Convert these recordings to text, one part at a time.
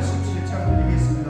87장 드리겠습니다.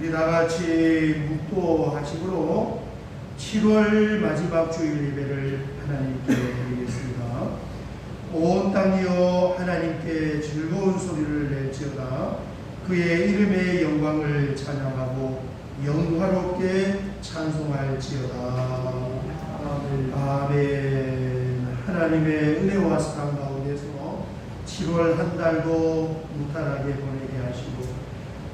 우리 다같이 묵도하심으로 7월 마지막 주일 예배를 하나님께 드리겠습니다. 온 땅이여 하나님께 즐거운 소리를 낼지어다. 그의 이름의 영광을 찬양하고 영화롭게 찬송할지어다. 아멘. 하나님의 은혜와 사랑 가운데서 7월 한 달도 무탈하게 보내게 하시고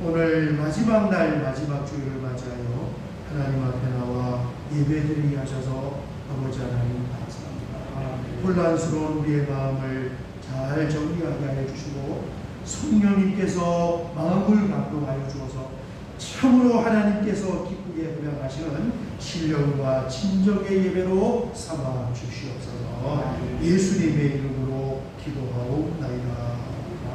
오늘 마지막 날 마지막 주일을 맞이하여 하나님 앞에 나와 예배드리게 하셔서 아버지 하나님 감사합니다. 혼란스러운 우리의 마음을 잘 정리하게 하여 주시고 성령님께서 마음을 감동하여 주어서 참으로 하나님께서 기쁘게 허락하시는 신령과 진정의 예배로 삼아 주시옵소서. 예수님의 이름으로 기도하옵나이다.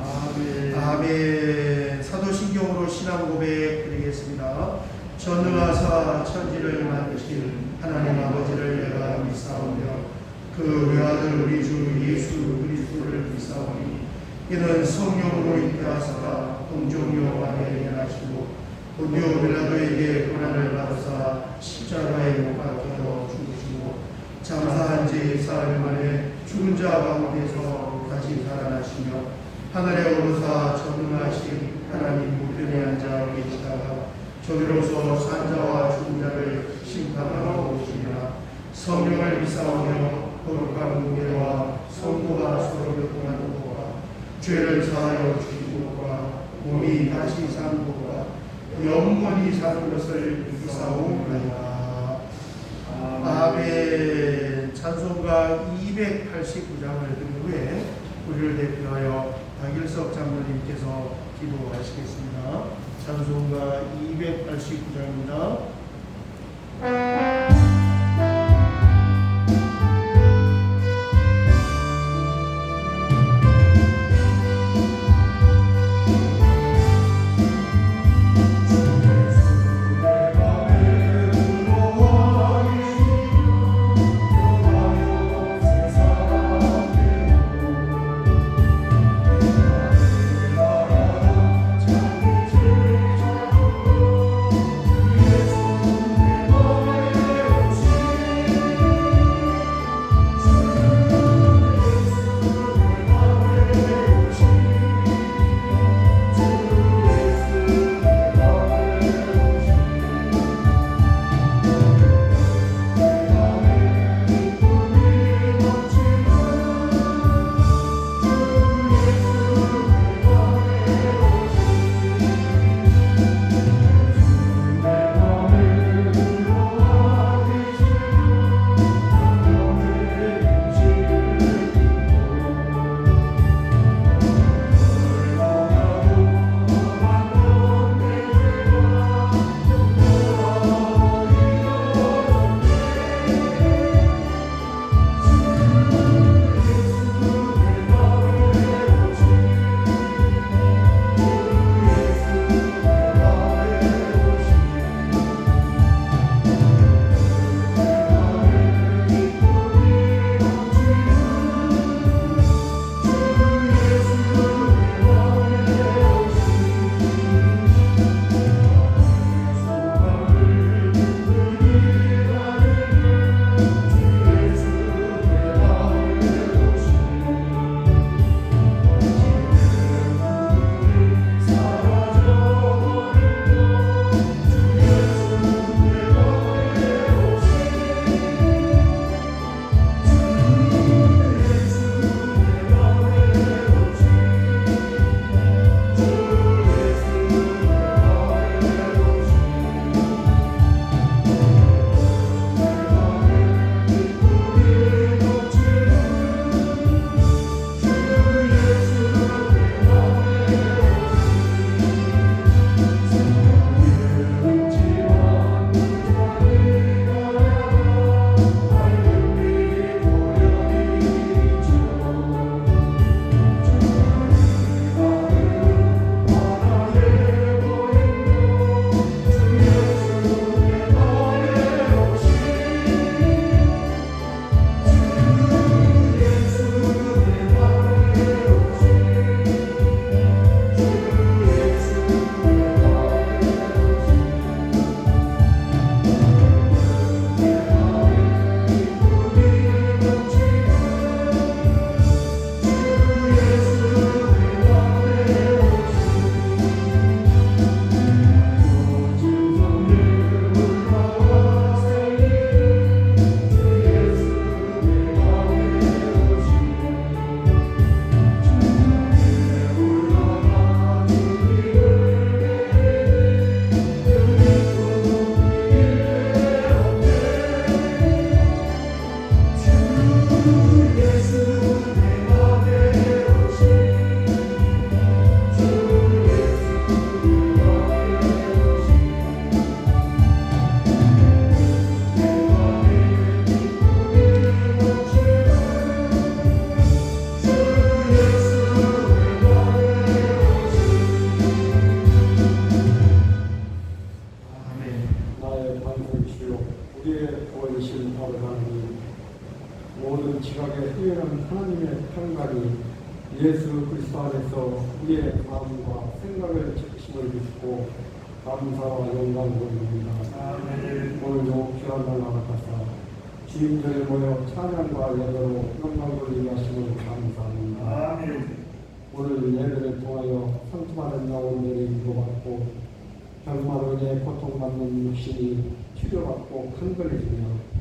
아멘. 아멘. 사도신경으로 신앙 고백 드리겠습니다. 전능하사 천지를 만드신 하나님 아버지를 내가 믿사오며 그 외아들 우리 주 예수 그리스도를 믿사오니 이는 성령으로 잉태하사가 동정녀 마리아에게 나시고 본디오 빌라도에게 고난을 받으사 십자가에 못 박혀 죽으시고 장사한 지 사흘 만에 죽은 자 가운데서 다시 살아나시며 하늘에 오르사 전능하신 하나님 우편에 앉아 계시다가 저기로서 산자와 죽은 자를 심판하러 오시리라. 성령을 믿사오며 거룩한 무게와 성도가 서로 교통하는 것과 죄를 사하여 주시는 것과 몸이 다시 사는 것과 영원히 사는 것을 믿사오나이다. 아멘. 찬송가 289장을 든 후에 우리를 대표하여 박일석 장로님께서 기도하시겠습니다. 찬송가 289장입니다. 예수 우리의 뛰어난 하나님의 평강이 예수 그리스도 안에서 우리의 마음과 생각을 지키심을 믿고 감사와 영광을 돌립니다. 오늘도 귀한 날 나가서 주님들 모여 찬양과 예배로 영광 돌리게 하심을 감사합니다. 오늘 예배를 통하여 상투받은 영혼들이 위로받고 병마로 인해 고통받는 육신이 치료받고 큰걸리며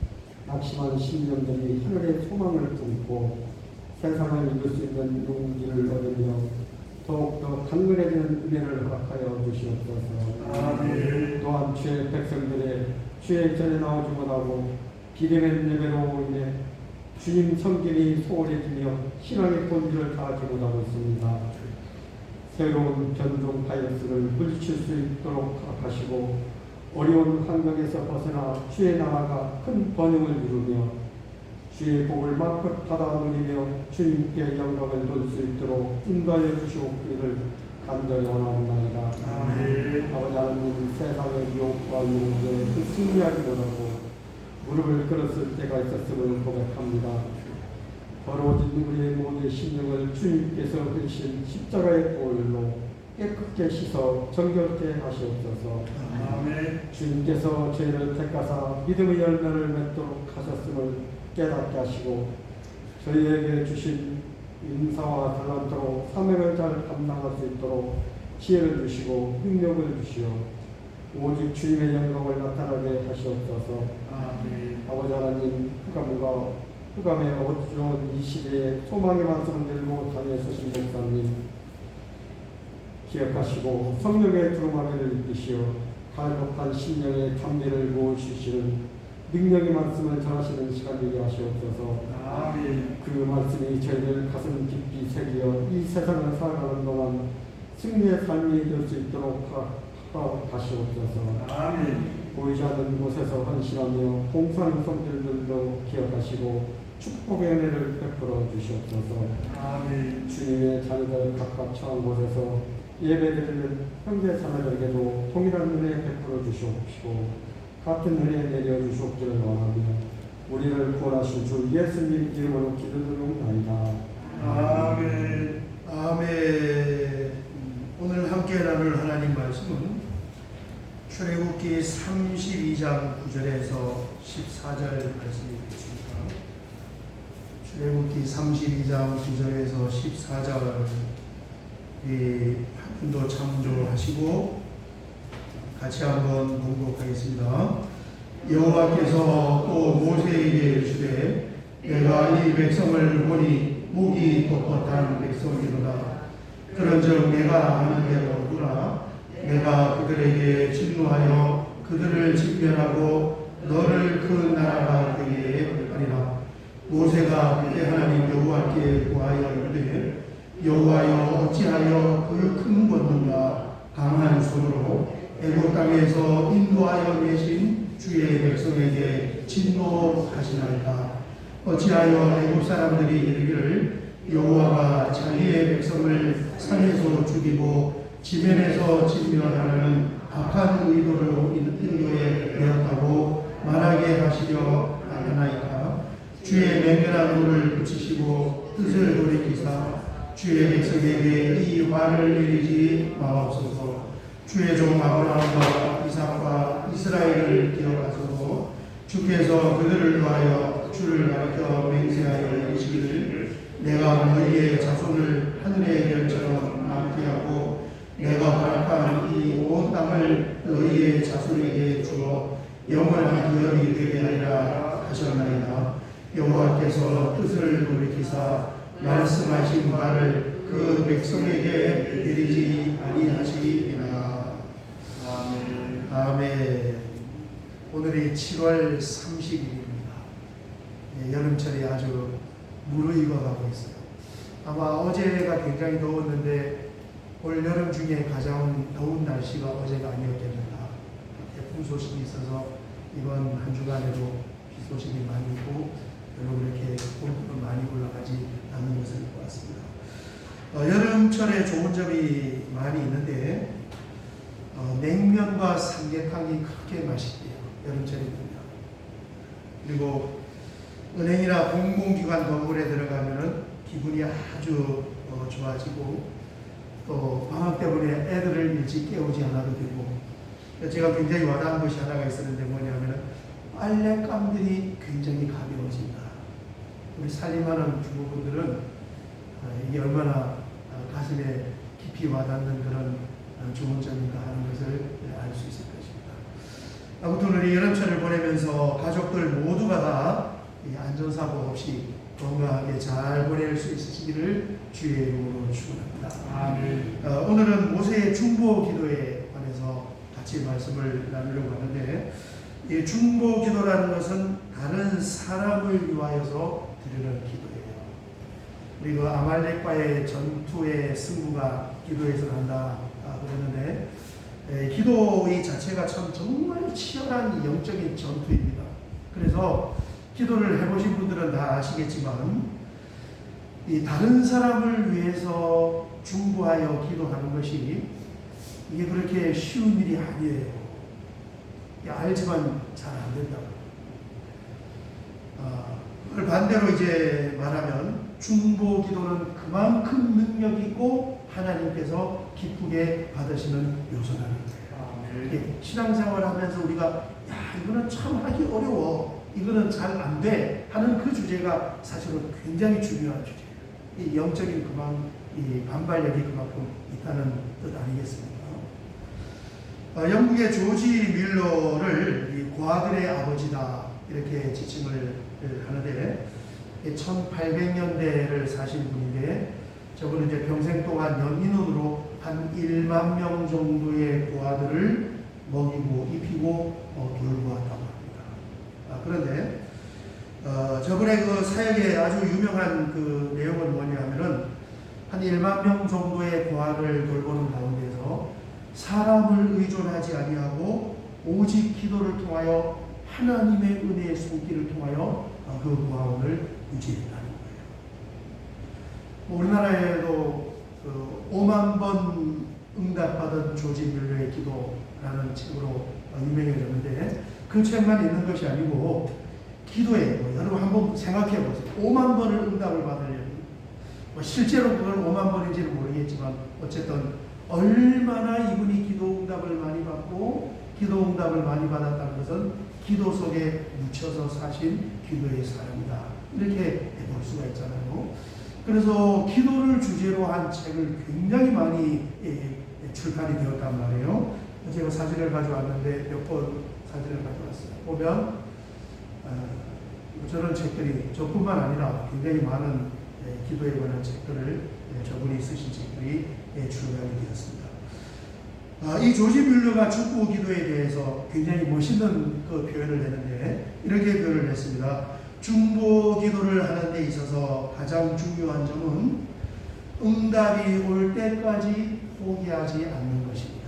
낙심한 심령들이 하늘의 소망을 품고 세상을 이길 수 있는 용기를 얻으며 더욱더 강건해지는 은혜를 허락하여 주시옵소서. 또한 주의 백성들의 주의 전에 나오지 못하고 비대면 예배로 인해 주님 섬김이 소홀해지며 신앙의 본질을 다하지 못하고 있습니다. 새로운 변종 바이러스를 물리칠 수 있도록 허락하시고 어려운 환경에서 벗어나 주의 나라가 큰 번영을 이루며 주의 복을 마음껏 받아 누리며 주님께 영광을 돌릴 수 있도록 인도하여 주시옵기를 간절히 원하옵나이다. 아버지 하나님, 세상의 유혹과 유혹에 승리하기 원하고 무릎을 꿇었을 때가 있었음을 고백합니다. 더러워진 우리의 모든 심령을 주님께서 흘리신 십자가의 보혈로 깨끗게 씻어 정결케 하시옵소서. 주님께서 저희를 택하사 믿음의 열매를 맺도록 하셨음을 깨닫게 하시고 저희에게 주신 인사와 달란트로 사명을 잘 감당할 수 있도록 지혜를 주시고 능력을 주시어 오직 주님의 영광을 나타나게 하시옵소서. 아버지 하나님, 흑암의 어두운 이 시대에 소망의 말씀을 들고 다니시는 목사님 기억하시고 성령의 두루마리를 이끄시어 갈급한 심령의 담대를 모으시는 능력의 말씀을 전하시는 시간 되게 하시옵소서. 그 말씀이 저희들 가슴 깊이 새기어 이 세상을 살아가는 동안 승리의 삶이 될 수 있도록 하시옵소서. 보이지 않는 곳에서 헌신하며 봉사하는 성들들도 기억하시고 축복의 은혜를 베풀어 주시옵소서. 주님의 자녀들 각각 처한 곳에서 예배드리는 형제 자매들에게도 동일한 은혜 베풀어 주시옵시고 같은 은혜 내려 주시옵기를 원하며 우리를 구원하신 주 예수님 이름으로 기도드리옵나이다. 아멘. 오늘 함께 나눌 하나님 말씀은 출애굽기 32장 9절에서 14절 말씀이 되겠습니다. 출애굽기 32장 9절에서 14절 한 분도 참조하시고 같이 한번 봉독하겠습니다. 여호와께서 또 모세에게 이르시되 내가 이 백성을 보니 목이 뻣뻣한 백성이로다. 그런즉 내가 아는 대로 두라. 내가 그들에게 진노하여 그들을 진멸하고 너를 큰 나라가 되게 하리라. 모세가 그때 하나님 여호와께 구하여 이르되 여호와여 어찌하여 그 큰 권능과 강한 손으로 애굽 땅에서 인도하여 내신 주의 백성에게 진노하시나이까. 어찌하여 애굽 사람들이 이르기를 여호와가 자기의 백성을 산에서 죽이고 지면에서 진멸하는 악한 의도로 인도에 내었다고 말하게 하시려 하나이까. 주의 맹렬한 노를 붙이시고 뜻을 돌이키사 주의 백성에게 이 화를 내리지 마옵소서. 주의 종 아브라함과 이삭과 이스라엘을 기억하소서. 주께서 그들을 위하여 주를 가르쳐 맹세하여 이르시기를 내가 너희의 자손을 하늘의 별처럼 많게 하고 내가 허락한 이 온 땅을 너희의 자손에게 주어 영원한 기업이 되게 하리라 하셨나이다. 여호와께서 뜻을 돌이키사 말씀하신 바를 그 백성에게 내리지 아니하시리라. 아멘. 오늘이 7월 30일입니다. 여름철이 아주 무르익어가고 있어요. 아마 어제가 굉장히 더웠는데 올 여름 중에 가장 더운 날씨가 어제가 아니었겠는가. 태풍 소식이 있어서 이번 한 주간에도 비 소식이 많이 있고 별로 그렇게 온도도 많이 올라가지 않는 것을 보았습니다. 여름철에 좋은 점이 많이 있는데 냉면과 삼계탕이 그렇게 맛있대요. 여름철에 보면. 그리고 은행이나 공공기관 건물에 들어가면은 기분이 아주 좋아지고 또 방학 때문에 애들을 일찍 깨우지 않아도 되고 제가 굉장히 와닿은 것이 하나가 있었는데 뭐냐면은 빨랫감들이 굉장히 가벼워진다. 우리 살림하는 주부분들은 이게 얼마나 가슴에 깊이 와닿는 그런 좋은 점인가 하는 것을 알 수 있을 것입니다. 아무튼 우리 여름철을 보내면서 가족들 모두가 다 안전사고 없이 건강하게 잘 보낼 수 있으시기를 주의 이름으로 축원합니다. 아멘. 오늘은 모세의 중보 기도에 관해서 같이 말씀을 나누려고 하는데 이 중보 기도라는 것은 다른 사람을 위하여서 드리는 기도예요. 우리 그 아말렉과의 전투의 승부가 기도에서 난다 그러는데 기도의 자체가 참 정말 치열한 영적인 전투입니다. 그래서 기도를 해보신 분들은 다 아시겠지만 이 다른 사람을 위해서 중보하여 기도하는 것이 이게 그렇게 쉬운 일이 아니에요. 알지만 잘 안 된다고. 그걸 반대로 이제 말하면 중보 기도는 그만큼 능력 있고 하나님께서 기쁘게 받으시는 요소라는 거예요. 신앙생활 하면서 우리가 야 이거는 참 하기 어려워. 이거는 잘 안 돼 하는 그 주제가 사실은 굉장히 중요한 주제예요. 이 영적인 이 반발력이 그만큼 있다는 뜻 아니겠습니까? 영국의 조지 밀러를 이 고아들의 아버지다 이렇게 지칭을 하는데 1800년대를 사신 분인데 저분은 이제 평생 동안 연인으로 한 1만 명 정도의 고아들을 먹이고 입히고 돌보았다고 합니다. 그런데 저분의 그 사역의 아주 유명한 그 내용은 뭐냐면은 한 1만 명 정도의 고아를 돌보는 가운데서 사람을 의존하지 아니하고 오직 기도를 통하여 하나님의 은혜의 손길을 통하여 그 고아원을 유지했다는 거예요. 우리나라에도 5만 번 응답받은 조지 밀러의 기도라는 책으로 유명해졌는데 그 책만 있는 것이 아니고 기도에 여러분 한번 생각해 보세요. 5만 번을 응답을 받으려면 실제로 그건 5만 번인지는 모르겠지만 어쨌든 얼마나 이분이 기도 응답을 많이 받고 기도 응답을 많이 받았다는 것은 기도 속에 묻혀서 사신 기도의 사람이다. 이렇게 볼 수가 있잖아요. 그래서 기도를 주제로 한 책을 굉장히 많이 출판이 되었단 말이에요. 제가 사진을 가져왔는데 몇 번 사진을 가져왔어요. 보면 저런 책들이 저뿐만 아니라 굉장히 많은 기도에 관한 책들을 저분이 쓰신 책들이 출간이 되었습니다. 이 조지 밀러가 중보 기도에 대해서 굉장히 멋있는 그 표현을 했는데 이렇게 표현을 했습니다. 중보 기도를 하는 데 있어서 가장 중요한 점은 응답이 올 때까지 포기하지 않는 것입니다.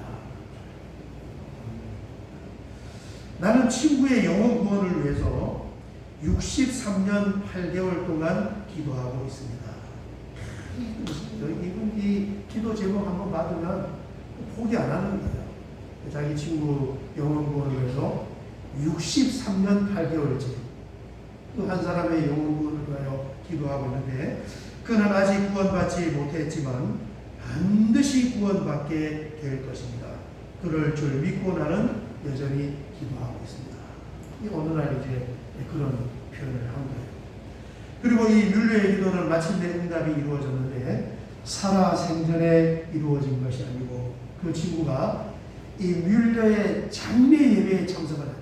나는 친구의 영혼 구원을 위해서 63년 8개월 동안 기도하고 있습니다. 이분 이 기도 제목 한번 받으면 포기 안 하는 거예요. 자기 친구 영혼 구원을 위해서 63년 8개월째 그 한 사람의 영혼 구원을 위하여 기도하고 있는데 그는 아직 구원받지 못했지만 반드시 구원받게 될 것입니다. 그럴 줄 믿고 나는 여전히 기도하고 있습니다. 어느 날 이제 그런 표현을 한 거예요. 그리고 이 밀러의 기도는 마침내 응답이 이루어졌는데 살아생전에 이루어진 것이 아니고 그 친구가 이 밀러의 장례 예배에 참석을 했다.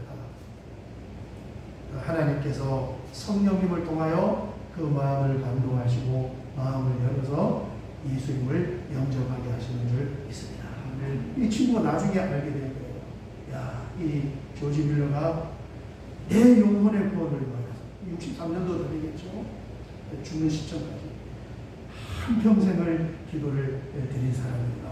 하나님께서 성령님을 통하여 그 마음을 감동하시고 마음을 열어서 예수님을 영접하게 하시는 줄 믿습니다. 이 친구가 나중에 알게 된 거예요. 야, 이 조지 밀러가 내 영혼의 구원을 위하여 63년도 되겠죠. 죽는 시점까지 한평생을 기도를 드린 사람이다.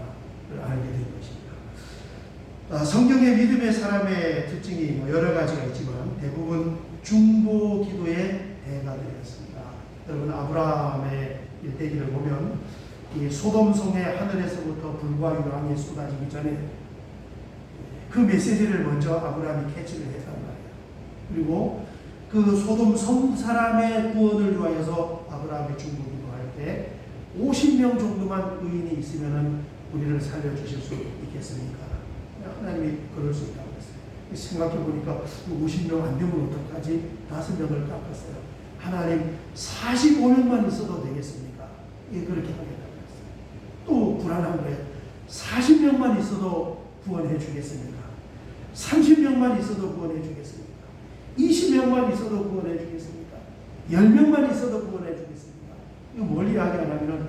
알게 된 것입니다. 성경의 믿음의 사람의 특징이 여러 가지가 있지만 대부분 중보 기도의 대가들이었습니다. 여러분 아브라함의 일대기를 보면 이 소돔성의 하늘에서부터 불과 유황이 쏟아지기 전에 그 메시지를 먼저 아브라함이 캐치를 했단 말이에요. 그리고 그 소돔 성 사람의 구원을 위하여서 아브라함이 중보기도할 때 50명 정도만 의인이 있으면은 우리를 살려주실 수 있겠습니까? 하나님이 그럴 수 있다고 했어요. 생각해보니까 50명 안 되면 어떡하지? 5명을 깎았어요. 하나님 45명만 있어도 되겠습니까? 그렇게 하겠다고 했어요. 또 불안한 거예요. 40명만 있어도 구원해 주겠습니까? 30명만 있어도 구원해 주겠습니까? 20명만 있어도 구원해 주겠습니까? 10명만 있어도 구원해 주겠습니까? 이거 뭘 이야기하냐면은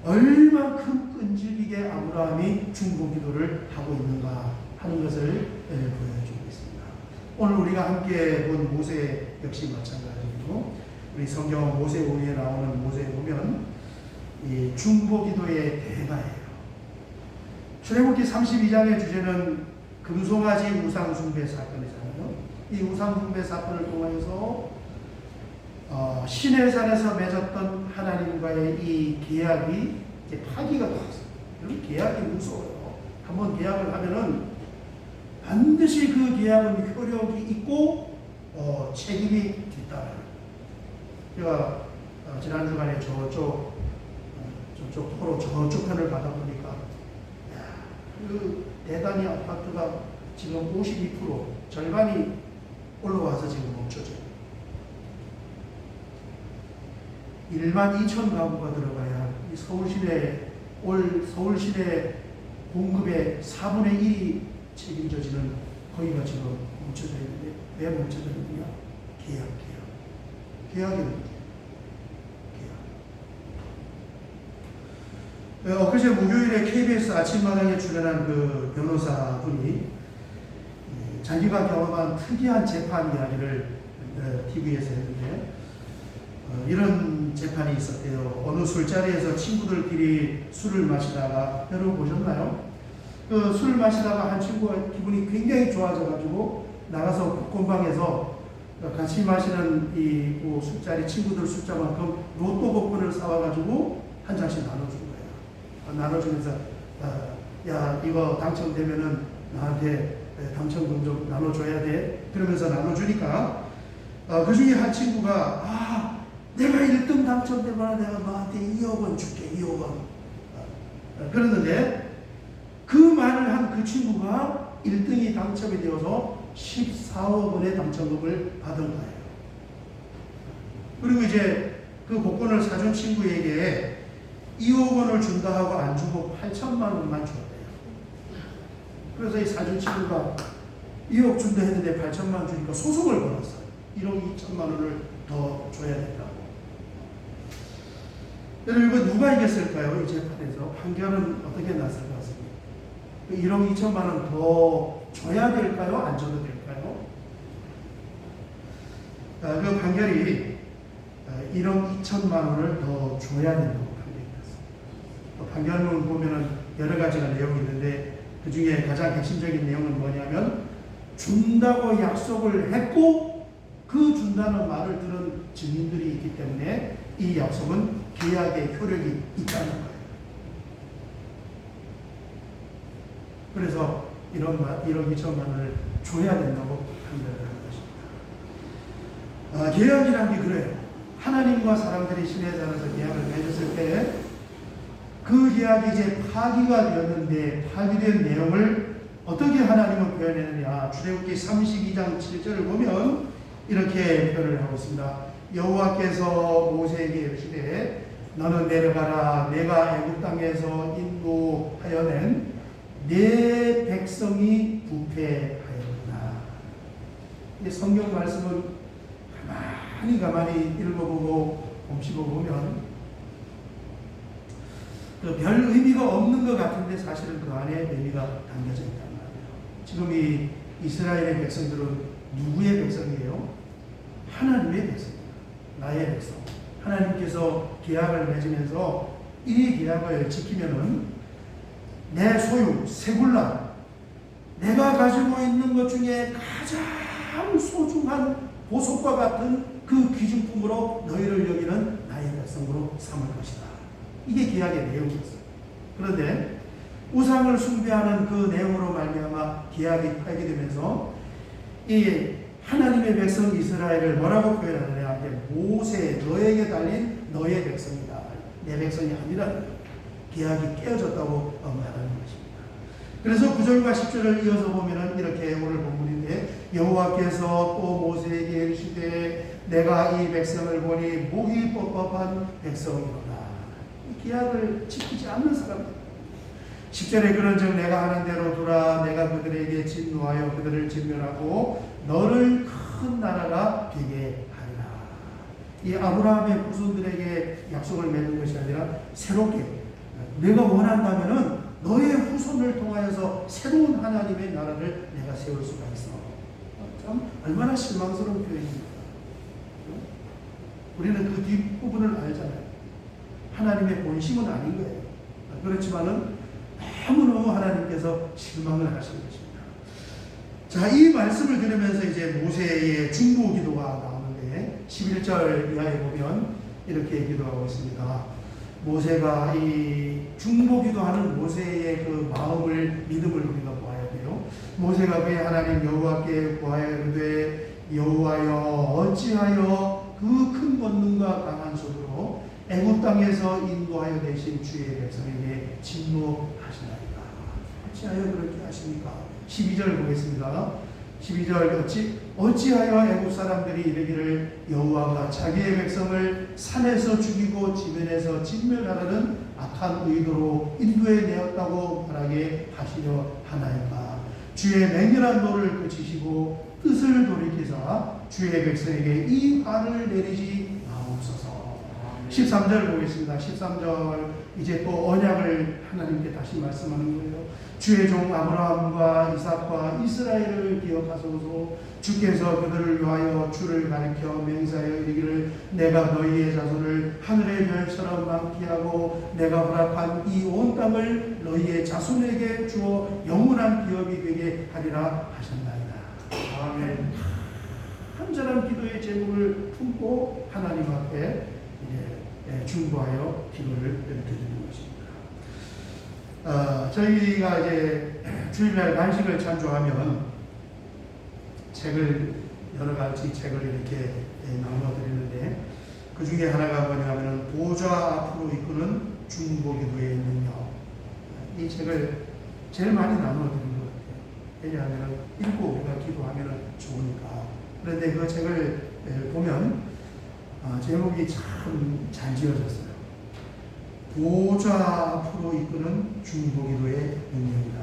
얼만큼 끈질기게 아브라함이 중보기도를 하고 있는가 하는 것을 보여주고 있습니다. 오늘 우리가 함께 본 모세 역시 마찬가지로 우리 성경 모세오후에 나오는 모세에 보면 이 중보기도의 대가예요. 출애굽기 32장의 주제는 금송아지 우상숭배 사건이잖아요. 이 우상숭배 사건을 통해서 시내산에서 맺었던 하나님과의 이 계약이 이제 파기가 되었어요. 여러분, 계약이 무서워요. 한번 계약을 하면은 반드시 그 계약은 효력이 있고 책임이 뒤따라요. 제가 지난 주간에 저쪽 도로 저쪽 편을 가다 보니까 그 대단히 아파트가 지금 52% 절반이 올라와서 지금 멈춰져요. 12,000 가구가 들어가야 이 서울시내 공급의 4분의 1이 책임져지는 거기가 지금 멈춰져 있는데 왜 멈춰져 있느냐? 계약이 문제. 엊그제 목요일에 KBS 아침마당에 출연한 그 변호사분이 자기가 경험한 특이한 재판 이야기를 TV에서 했는데 이런 재판이 있었대요. 어느 술자리에서 친구들끼리 술을 마시다가, 여러분 보셨나요? 그 술을 마시다가 한 친구가 기분이 굉장히 좋아져가지고 나가서 복권방에서 같이 마시는 이 술자리 친구들 숫자만큼 로또 복권을 사와가지고 한 장씩 나눠준 거예요. 나눠주면서 야, 이거 당첨되면은 나한테 당첨금 좀 나눠줘야 돼. 그러면서 나눠주니까 그 중에 한 친구가 내가 1등 당첨되면 내가 너한테 2억 원 줄게. 2억 원. 그러는데 그 말을 한 그 친구가 1등이 당첨이 되어서 14억 원의 당첨금을 받은 거예요. 그리고 이제 그 복권을 사준 친구에게 2억 원을 준다 하고 안 주고 8천만 원만 줬대요. 그래서 이 사준 친구가 2억 준다 했는데 8천만 원 주니까 소송을 걸었어요. 1억 2천만 원을 더 줘야 된다고. 여러분, 이거 누가 이겼을까요? 이 재판에서 판결은 어떻게 났을 것 같습니다. 1억 2천만 원 더 줘야 될까요? 안 줘도 될까요? 그 판결이 1억 2천만 원을 더 줘야 된다고 판결문 보면은 여러 가지가 내용이 있는데 그 중에 가장 핵심적인 내용은 뭐냐면 준다고 약속을 했고 그 준다는 말을 들은 증인들이 있기 때문에 이 약속은 계약의 효력이 있다는 거예요. 그래서 1억 2천만 원을 줘야 된다고 판결을 한 것입니다. 계약이란 게 그래요. 하나님과 사람들이 시내산에서 계약을 맺었을 때 그 계약이 이제 파기가 되었는데 파기된 내용을 어떻게 하나님은 표현했느냐. 출애굽기 32장 7절을 보면 이렇게 표현을 하고 있습니다. 여호와께서 모세에게 이르시되 너는 내려가라. 내가 애굽 땅에서 인도하여 낸 내 백성이 부패하였구나. 이 성경 말씀은 가만히 읽어보고 곰씹어보면 별 의미가 없는 것 같은데 사실은 그 안에 의미가 담겨져 있단 말이에요. 지금 이 이스라엘의 백성들은 누구의 백성이에요? 하나님의 백성입니다. 나의 백성. 하나님께서 계약을 맺으면서 이 계약을 지키면은 내 소유, 세굴라, 내가 가지고 있는 것 중에 가장 소중한 보석과 같은 그 귀중품으로 너희를 여기는 나의 백성으로 삼을 것이다. 이게 계약의 내용이었어요. 그런데 우상을 숭배하는 그 내용으로 말미암아 계약이 파기되면서 이 하나님의 백성 이스라엘을 뭐라고 표현하느냐? 모세, 너에게 달린 너의 백성이다. 내 백성이 아니라 계약이 깨어졌다고 말하는 것입니다. 그래서 9절과 10절을 이어서 보면은 이렇게 오늘 본문인데, 여호와께서 또 모세에게 이르시되 내가 이 백성을 보니 목이 뻣뻣한 백성이로다. 이 계약을 지키지 않는 사람들. 10절에 그런즉 내가 하는 대로 두라. 내가 그들에게 진노하여 그들을 진멸하고 너를 큰 나라가 되게 하리라. 이 아브라함의 후손들에게 약속을 맺는 것이 아니라 새롭게 내가 원한다면은 너의 후손을 통하여서 새로운 하나님의 나라를 내가 세울 수가 있어. 참 얼마나 실망스러운 표현입니다. 우리는 그 뒷부분을 알잖아요. 하나님의 본심은 아닌 거예요. 그렇지만은 너무너무 하나님께서 실망을 하신 것입니다. 자, 이 말씀을 들으면서 이제 모세의 중보 기도가 나오는데 11절 이하에 보면 이렇게 기도하고 있습니다. 모세가 이 중보 기도하는 모세의 그 마음을, 믿음을 우리가 보아야 돼요. 모세가 그의 하나님 여호와께 구하여 이르되 여호와여 어찌하여 그 큰 권능과 강한 손으로 애굽 땅에서 인도하여 내신 주의 백성에게 진노하시나이까. 어찌하여 그렇게 하십니까? 12절 보겠습니다. 12절 어찌하여 애굽 사람들이 이르기를 여호와가 자기의 백성을 산에서 죽이고 지면에서 진멸하라는 악한 의도로 인도해 내었다고 말하게 하시려 하나이까. 주의 맹렬한 노를 그치시고 뜻을 돌이키사 주의 백성에게 이 화를 내리지 마옵소서. 13절 보겠습니다. 13절 이제 또 언약을 하나님께 다시 말씀하는 거예요. 주의 종 아브라함과 이삭과 이스라엘을 기억하소서. 주께서 그들을 위하여 주를 가리켜 맹세하여 이르기를 내가 너희의 자손을 하늘의 별처럼 많게 하고 내가 허락한 이 온 땅을 너희의 자손에게 주어 영원한 기업이 되게 하리라 하셨나이다. 아멘. 간절한 기도의 제목을 품고 하나님 앞에 중보하여 기도를 드리는 것입니다. 저희가 이제 주일날 간식을 찬조하면 책을, 여러 가지 책을 이렇게 나눠 드리는데 그 중에 하나가 뭐냐면 보좌 앞으로 이끄는 중보 기도의 능력. 이 책을 제일 많이 나눠 드리는 것 같아요. 왜냐하면 읽고 우리가 기도하면 좋으니까. 그런데 그 책을 보면 제목이 참 잘 지어졌어요. 보좌 앞으로 이끄는 중보 기도의 능력이다.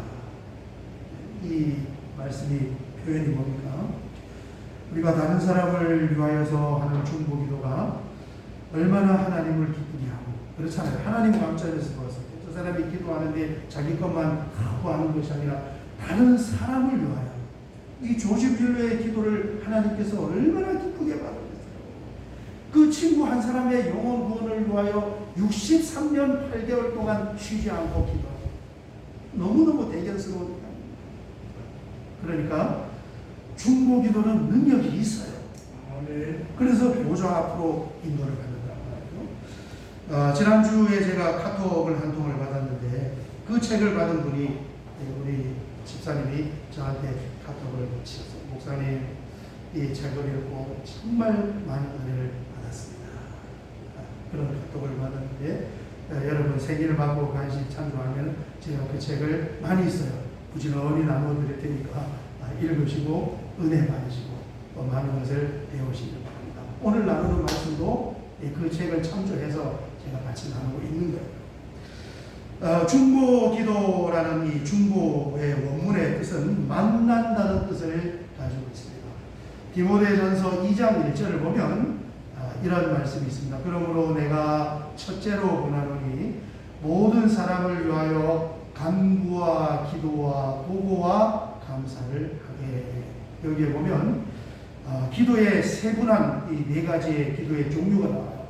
이 말씀이 표현이 뭡니까? 우리가 다른 사람을 위하여서 하는 중보 기도가 얼마나 하나님을 기쁘게 하고, 그렇잖아요. 하나님 마음자리에서 보았을 때 저 사람이 기도하는데 자기 것만 구하는 것이 아니라 다른 사람을 위하여, 이 조지 뮬러의 기도를 하나님께서 얼마나 기쁘게 받으셨어요. 그 친구 한 사람의 영혼 구원을 위하여 63년 8개월 동안 쉬지 않고 기도하고, 너무너무 대견스러운 일입니다. 그러니까 중보 기도는 능력이 있어요. 그래서 보좌 앞으로 인도를 받는다고 하죠. 지난주에 제가 카톡을 한 통을 받았는데 그 책을 받은 분이 우리 집사님이 저한테 카톡을 치셨어요. 목사님, 이 책을 읽고 정말 많은 은혜를 받았습니다. 그런 카톡을 받았는데 여러분 생일을 받고 간식 찬조하면 제가 그 책을 많이 있어요. 부지런히 나눠드릴 테니까 읽으시고 은혜 받으시고 또 많은 것을 배우시길 바랍니다. 오늘 나누는 말씀도 그 책을 참조해서 제가 같이 나누고 있는 거예요. 중보 기도라는 이 중보의 원문의 뜻은 만난다는 뜻을 가지고 있습니다. 디모데전서 2장 1절을 보면 이런 말씀이 있습니다. 그러므로 내가 첫째로 권하노니 모든 사람을 위하여 간구와 기도와 보고와 감사를 하게. 여기에 보면 기도의 세분한 이 네 가지의 기도의 종류가 나와요.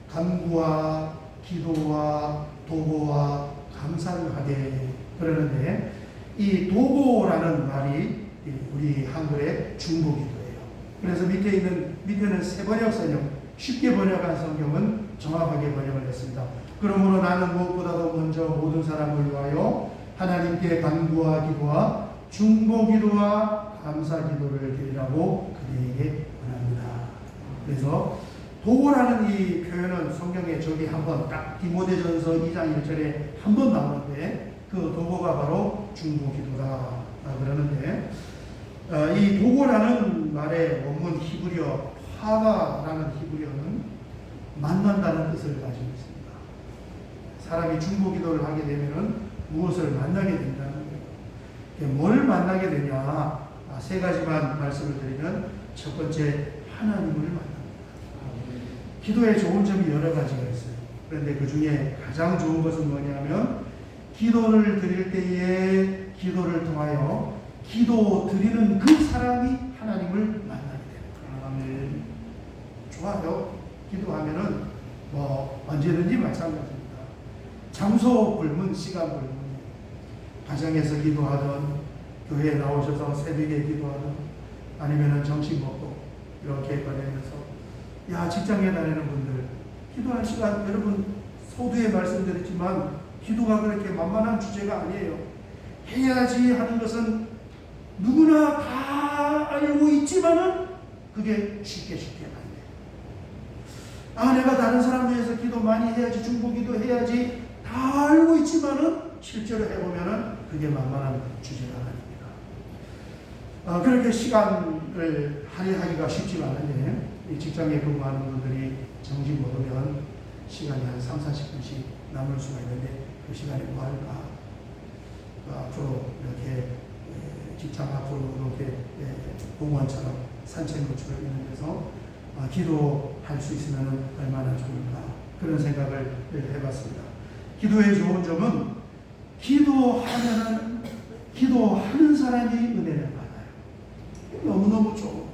간구와 기도와 도고와 감사를 하게. 그러는데 이 도고라는 말이 우리 한글의 중보기도예요. 그래서 밑에는 세 번역 성경, 쉽게 번역한 성경은 정확하게 번역을 했습니다. 그러므로 나는 무엇보다도 먼저 모든 사람을 위하여 하나님께 간구와 기도와 중보기도와 감사 기도를 드리라고 그대에게 권합니다. 그래서 도고라는 이 표현은 성경에 저기 한번 딱 디모데전서 2장 1절에 한 번 나오는데 그 도고가 바로 중보기도다 그러는데 이 도고라는 말의 원문 히브리어 파가라는 히브리어는 만난다는 뜻을 가지고 있습니다. 사람이 중보기도를 하게 되면은 무엇을 만나게 된다는 거예요. 뭘 만나게 되냐? 세 가지만 말씀을 드리면 첫 번째 하나님을 만납니다. 기도에 좋은 점이 여러 가지가 있어요. 그런데 그 중에 가장 좋은 것은 뭐냐면 기도를 드릴 때에 기도를 통하여 기도 드리는 그 사람이 하나님을 만나게 됩니다. 좋아요. 기도하면은 뭐 언제든지 마찬가지입니다. 장소 불문, 시간 불문. 가정에서 기도하던, 교회에 나오셔서 새벽에 기도하던, 아니면은 점심 먹고 이렇게 거리면서 직장에 다니는 분들 기도할 시간, 여러분 소두에 말씀드렸지만 기도가 그렇게 만만한 주제가 아니에요. 해야지 하는 것은 누구나 다 알고 있지만은 그게 쉽게 안 돼요. 내가 다른 사람 위해서 기도 많이 해야지, 중보기도 해야지 다 알고 있지만은 실제로 해보면은 그게 만만한 주제가 아닙니다. 그렇게 시간을 할애하기가 쉽지가 않은데 이 직장에 근무하는 분들이 정신 못 오면 시간이 한 3, 40분씩 남을 수가 있는데 그 시간에 뭐 할까? 앞으로 이렇게 직장 앞으로 이렇게 공원처럼 산책로처럼 있는 데서 기도할 수 있으면 얼마나 좋을까? 그런 생각을 해봤습니다. 기도의 좋은 점은 기도하는 사람이 은혜를 받아요. 너무너무 좋은 거예요.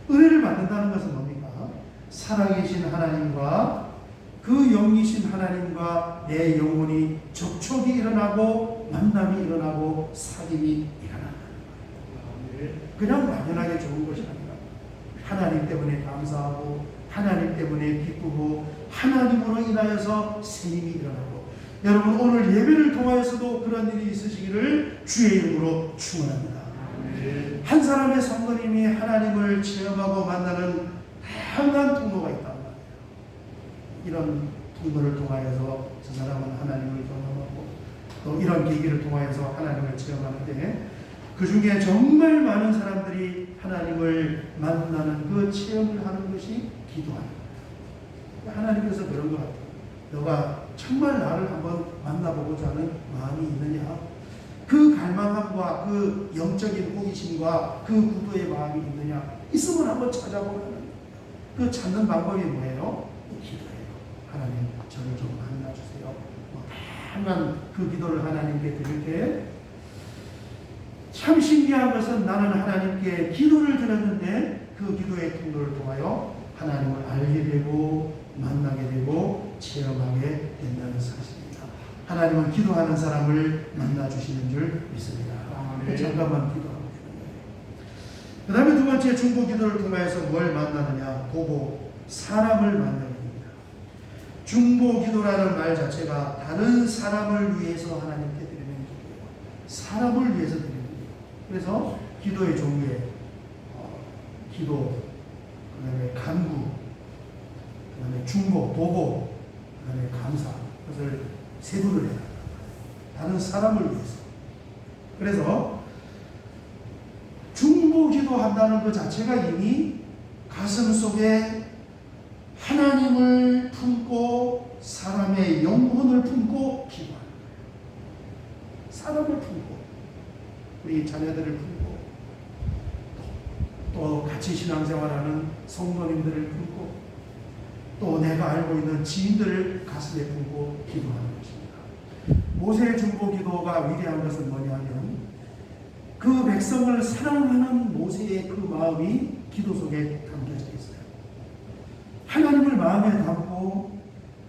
은혜를 받는다는 것은 뭡니까? 살아계신 하나님과 그 영이신 하나님과 내 영혼이 접촉이 일어나고 만남이 일어나고 사귐이 일어난다는 거예요. 그냥 막연하게 좋은 것이 아니라 하나님 때문에 감사하고 하나님 때문에 기쁘고 하나님으로 인하여서 세임이 일어나고, 여러분 오늘 예배를 통하여서도 그런 일이 있으시기를 주의 이름으로 축원합니다. 한 사람의 성도님이 하나님을 체험하고 만나는 다양한 통로가 있단 말이에요. 이런 통로를 통하여서 저 사람은 하나님을 경험하고 또 이런 계기를 통하여서 하나님을 체험하는데, 그 중에 정말 많은 사람들이 하나님을 만나는 그 체험을 하는 것이 기도하는 거예요. 하나님께서 그런 것 같아요. 너가 정말 나를 한번 만나보고자 하는 마음이 있느냐? 그 갈망함과 그 영적인 호기심과 그 구도의 마음이 있느냐? 있으면 한번 찾아보면 그 찾는 방법이 뭐예요? 기도예요. 하나님 저를 좀 만나주세요. 다양한 그 기도를 하나님께 드릴 때 참 신기한 것은 나는 하나님께 기도를 드렸는데 그 기도의 통로를 통하여 하나님을 알게 되고 만나게 되고 체험하게 된다는 사실입니다. 하나님은 기도하는 사람을 만나주시는 줄 믿습니다. 잠깐만 기도하고 있는 거예요. 그 다음에 두 번째 중보 기도를 통해서 뭘 만나느냐? 보고 사람을 만나게 됩니다. 중보 기도라는 말 자체가 다른 사람을 위해서 하나님께 드리는 기도예요. 사람을 위해서 드리는 기도. 그래서 기도의 종류에 기도, 그 다음에 간구, 그 다음에 중보, 보고, 그 다음에 감사, 그것을 세분을 해요. 다른 사람을 위해서. 그래서 중보 기도한다는 것 자체가 이미 가슴 속에 하나님을 품고 사람의 영혼을 품고 기도하는 거예요. 사람을 품고 우리 자녀들을 품고 또 같이 신앙생활하는 성도님들을 품고 또 내가 알고 있는 지인들을 가슴에 품고 기도하는 것입니다. 모세의 중보 기도가 위대한 것은 뭐냐면 그 백성을 사랑하는 모세의 그 마음이 기도 속에 담겨져 있어요. 하나님을 마음에 담고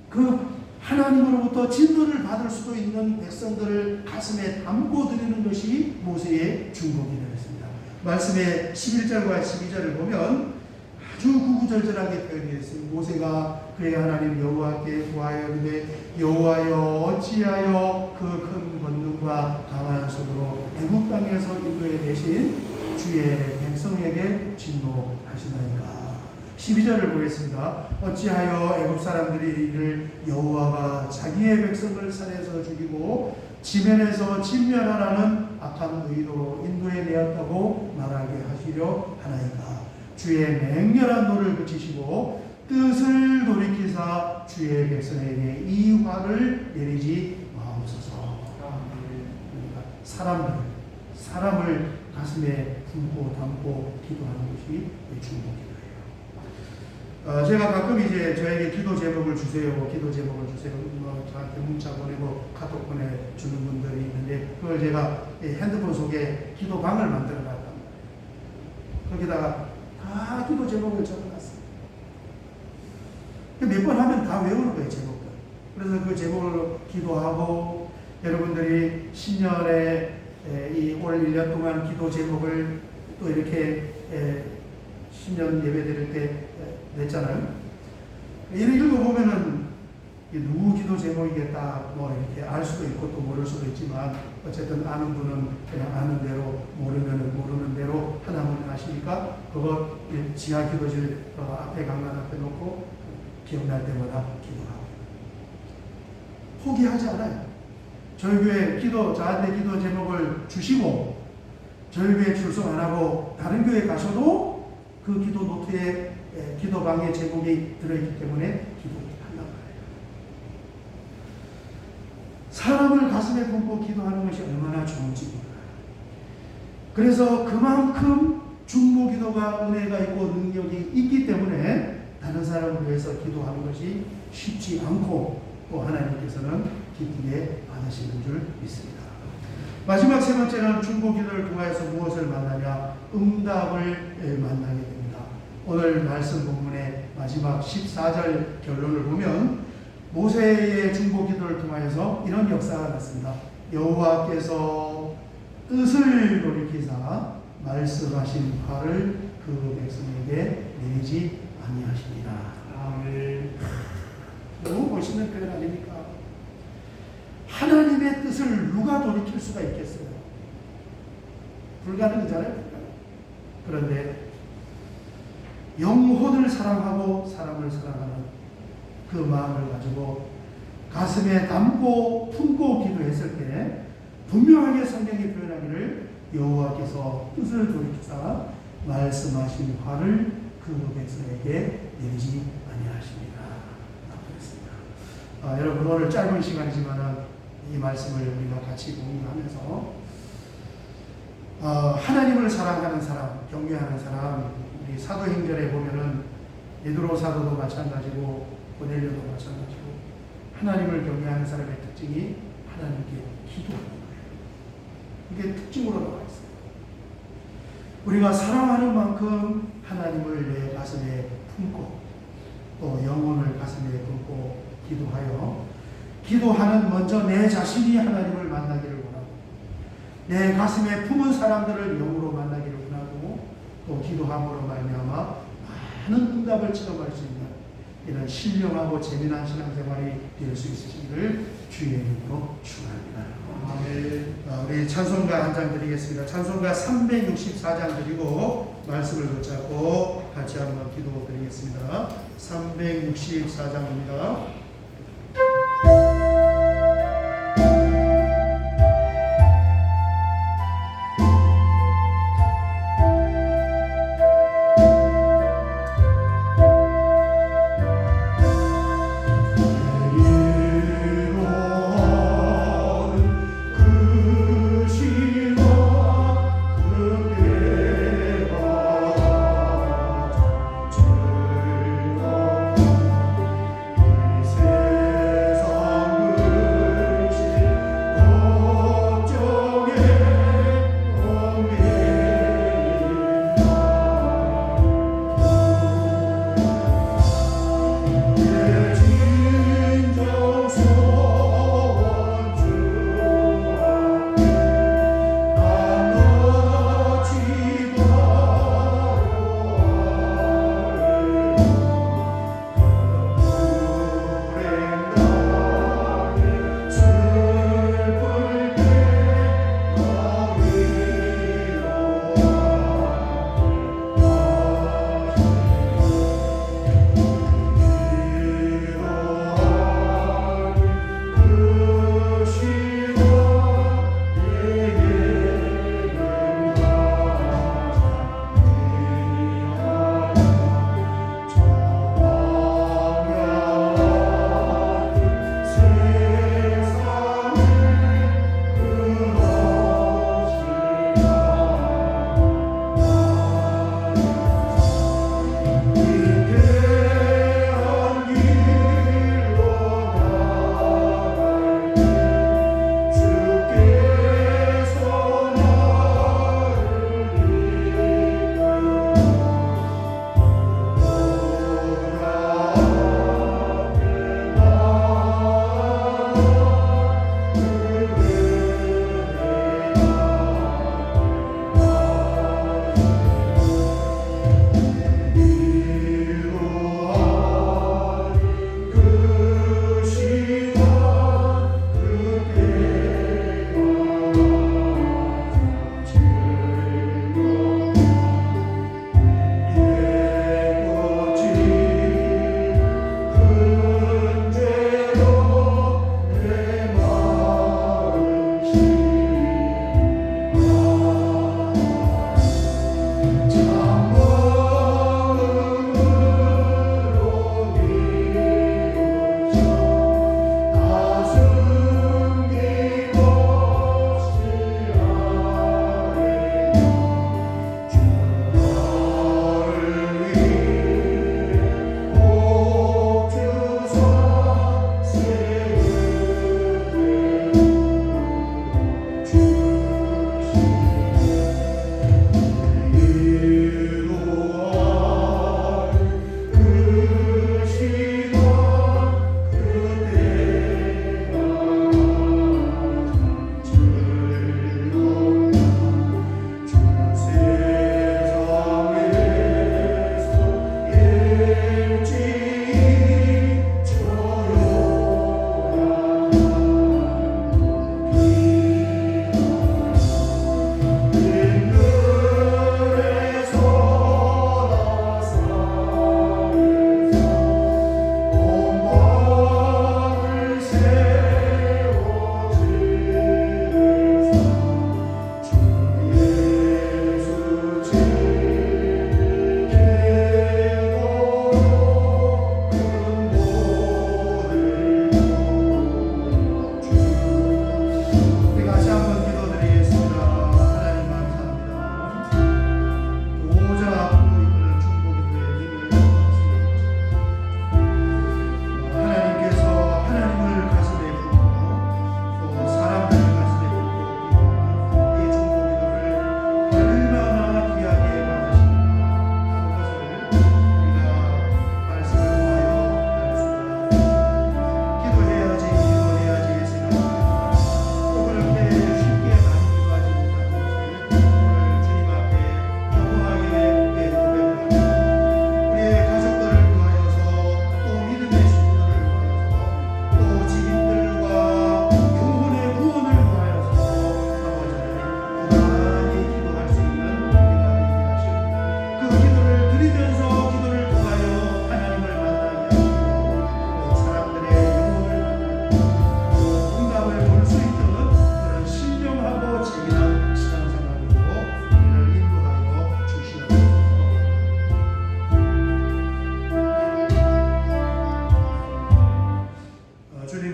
그 하나님으로부터 진노를 받을 수도 있는 백성들을 가슴에 담고 드리는 것이 모세의 중보 기도였습니다. 말씀의 11절과 12절을 보면 아주 아주 구구절절하게 표현했어요. 모세가 그의 하나님 여호와께 구하여 이르되 여호와여 어찌하여 그 큰 권능과 강한 손으로 애굽 땅에서 인도해 내신 주의 백성에게 진노하시나이까. 12절을 보겠습니다. 어찌하여 애굽 사람들이 이를 여호와가 자기의 백성을 산에서 죽이고 지면에서 진멸하라는 악한 의도로 인도해 내었다고 말하게 하시려 하나이까. 주의 맹렬한 노를 그치시고 뜻을 돌이키사 주의 백성에게 이 화를 내리지 마옵소서. 그러니까 사람을 가슴에 품고 담고 기도하는 것이 중보기도예요. 제가 가끔 이제 저에게 기도 제목을 주세요. 기도 제목을 주세요. 저한테 문자 보내고 카톡 보내주는 분들이 있는데 그걸 제가 핸드폰 속에 기도방을 만들어 놨단 말이에요. 거기다가 다 기도 제목을 적어놨어요. 몇 번 하면 다 외우는 거예요, 제목을. 그래서 그 제목을 기도하고 여러분들이 신년에 올 1년 동안 기도 제목을 또 이렇게 신년 예배 드릴 때 냈잖아요. 이런 읽어보면은 누구 기도 제목이겠다 뭐 이렇게 알 수도 있고 또 모를 수도 있지만 어쨌든 아는 분은 그냥 아는 대로 모르면은 모르는 대로 하나님은 아시니까 그거 지하 기도실 앞에 강단 앞에 놓고 기억날 때마다 기도하고 포기하지 않아요. 저희 교회 저한테 기도 제목을 주시고 저희 교회 출석 안 하고 다른 교회 가셔도 그 기도 노트에 기도방의 제목이 들어있기 때문에 기도한단 말이에요. 사람을 가슴에 품고 기도하는 것이 얼마나 좋은지 몰라요. 그래서 그만큼 중보 기도가 은혜가 있고 능력이 있기 때문에 다른 사람을 위해서 기도하는 것이 쉽지 않고 또 하나님께서는 기쁘게 받으시는 줄 믿습니다. 마지막 세 번째는 중보 기도를 통하여서 무엇을 만나냐? 응답을 만나게 됩니다. 오늘 말씀 본문의 마지막 14절 결론을 보면 모세의 중보 기도를 통하여서 이런 역사가 났습니다. 여호와께서 뜻을 돌이키사 말씀하신 바를 그 백성에게 내리지 아니하시니라. 아멘. 너무 멋있는 표현 아닙니까? 하나님의 뜻을 누가 돌이킬 수가 있겠어요? 불가능이잖아요. 그런데 영혼을 사랑하고 사람을 사랑하는 그 마음을 가지고 가슴에 담고 품고 기도했을 때 분명하게 성경이 표현하기를 여호와께서 뜻을 돌이키사 말씀하신 화를 그 백성에게 내리지 아니하십니다. 그랬습니다. 여러분 오늘 짧은 시간이지만 이 말씀을 우리가 같이 공유하면서 하나님을 사랑하는 사람, 경외하는 사람, 우리 사도행전에 보면은 베드로 사도도 마찬가지고 고넬료도 마찬가지고 하나님을 경외하는 사람의 특징이 하나님께 기도하는 거예요. 이게 특징으로 나와 있어요. 우리가 사랑하는 만큼 하나님을 내 가슴에 품고 또 영혼을 가슴에 품고 기도하는 먼저 내 자신이 하나님을 만나기를 원하고 내 가슴에 품은 사람들을 영으로 만나기를 원하고 또 기도함으로 말미암아 많은 응답을 체험할 수 있는 이런 신령하고 재미난 신앙생활이 될 수 있으시기를 주의 이름으로 축원합니다. 우리 찬송가 한 장 드리겠습니다. 찬송가 364장 드리고 말씀을 붙잡고 같이 한번 기도 드리겠습니다. 364장입니다. 이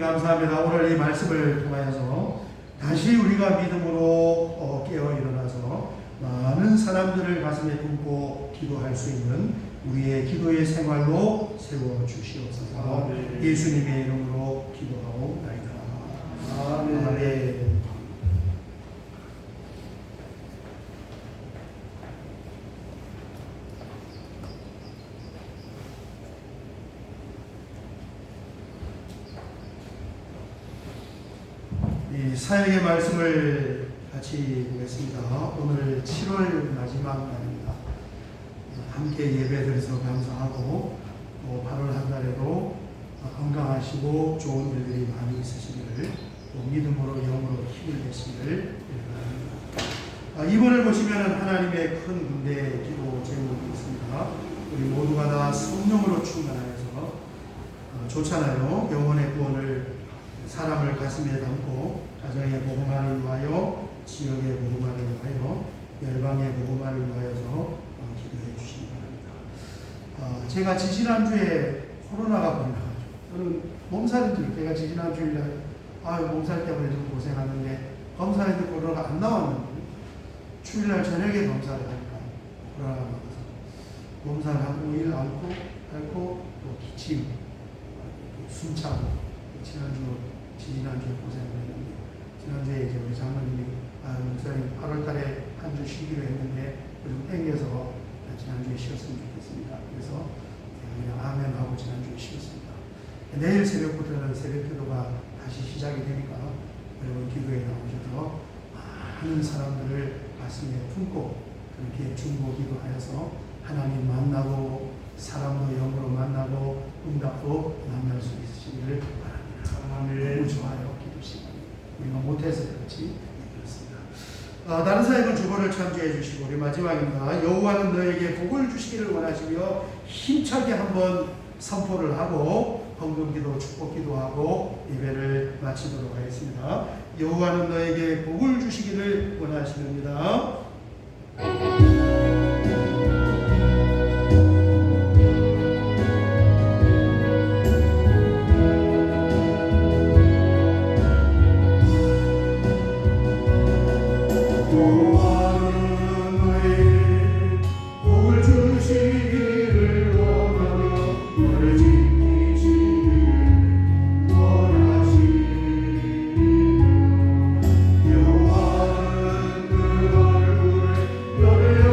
감사합니다. 오늘 이 말씀을 통하여서 다시 우리가 믿음으로 깨어 일어나서 많은 사람들을 가슴에 품고 기도할 수 있는 우리의 기도의 생활로 세워 주시옵소서. 아멘. 예수님의 이름으로 기도하옵나이다. 아멘. 아멘. 이 사역의 말씀을 같이 보겠습니다. 오늘 7월 마지막 날입니다. 함께 예배드려서 감사하고 또 8월 한 달에도 건강하시고 좋은 일들이 많이 있으시기를 또 믿음으로 영으로 힘을 내시기를 바랍니다. 이번을 보시면 하나님의 큰 군대 기도 제목이 있습니다. 우리 모두가 다 성령으로 충만하여서 좋잖아요. 영혼의 구원을 사람을 가슴에 담고 가정의 복음화를 위하여 지역의 복음화를 위하여 열방의 복음화를 위하여서 기도해 주시기 바랍니다. 제가 지지난주에 코로나가 걸려가지고 저는 몸살인줄 제가 지지난주일날 몸살 때문에 좀 고생하는데 검사했는데 코로나가 안 나왔는데 주일날 저녁에 검사를 하니까 코로나가 나와서 몸살 한 5일 앓고 또 기침 숨차고 지난주에 고생을 했는데 지난주에 이제 우리 장로님이 목사님 8월 달에 한 주 쉬기로 했는데 좀 땡겨서 지난주에 쉬었으면 좋겠습니다. 그래서 그냥 아멘 하고 지난주에 쉬었습니다. 내일 새벽부터는 새벽 기도가 다시 시작이 되니까 여러분 기도에 나오셔서 많은 사람들을 가슴에 품고 그렇게 중보 기도하여서 하나님 만나고 사람도 영으로 만나고 응답도 만날 수 있으시기를 바랍니다. 너무 좋아요. 기도 시간. 우리가 못해서 그렇지. 그렇습니다. 다른 사역은 주보를 참조해 주시고 우리 마지막입니다. 여호와는 너에게 복을 주시기를 원하시며 힘차게 한번 선포를 하고 헌금기도 축복기도 하고 예배를 마치도록 하겠습니다. 여호와는 너에게 복을 주시기를 원하시느니라. 너를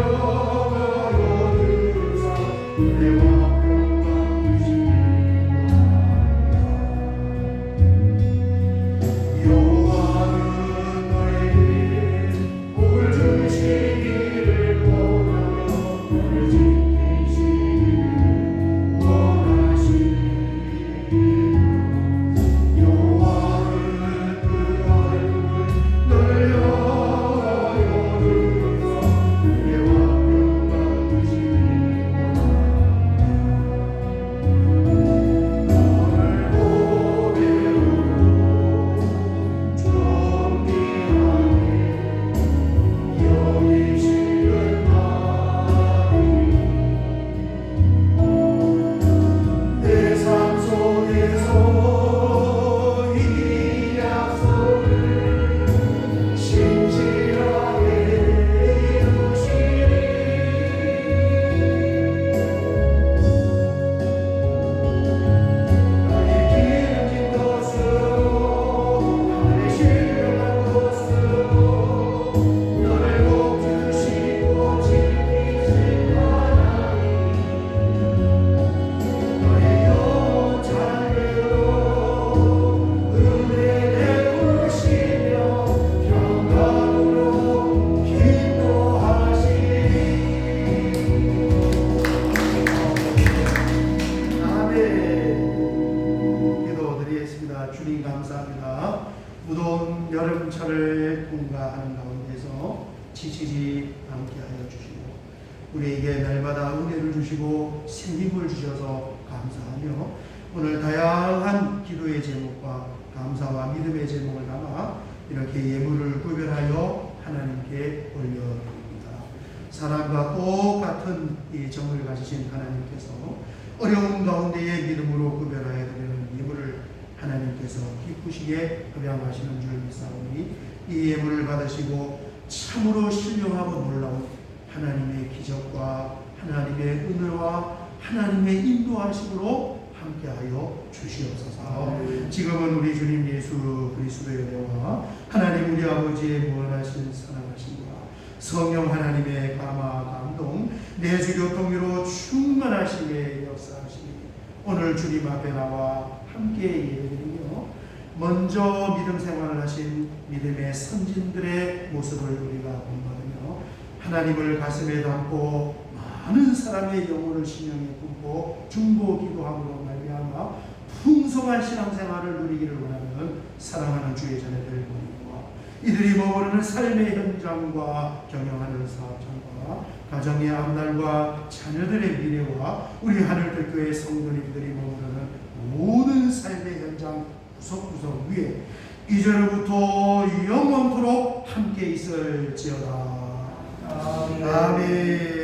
감사합니다. 무더운 여름철을 통과하는 가운데서 지치지 않게 하여 주시고 우리에게 날마다 은혜를 주시고 생명을 주셔서 감사하며 오늘 다양한 기도의 제목과 감사와 믿음의 제목을 담아 이렇게 예물을 구별하여 하나님께 올려드립니다. 사람과 똑같은 이 정을 가지신 하나님께서 어려운 가운데에 믿음으로 구별하여 드리는 예물을 하나님께서 기쁘시게 허락하시는 줄 믿사오니 이 예물을 받으시고 참으로 신령하고 놀라운 하나님의 기적과 하나님의 은혜와 하나님의 인도하심으로 함께하여 주시옵소서. 지금은 우리 주님 예수 그리스도의 은혜와 하나님 우리 아버지의 무한하신 사랑하심과 성령 하나님의 감화 감동 내주 교통으로 충만하심의 역사하심이 오늘 주님 앞에 나와 함께 예배드리며 먼저 믿음 생활을 하신 믿음의 선진들의 모습을 우리가 본받으며 하나님을 가슴에 담고 많은 사람의 영혼을 심령에 품고 중보 기도함으로 말미암아 풍성한 신앙생활을 누리기를 원하는 사랑하는 주의 자녀들 모임과 이들이 머무르는 삶의 현장과 경영하는 사업장과 가정의 앞날과 자녀들의 미래와 우리 하늘빛교회 성도님들이 머무르는 모든 삶의 현장 구석구석 위에 이제로부터 영원토록 함께 있을지어다. 아멘.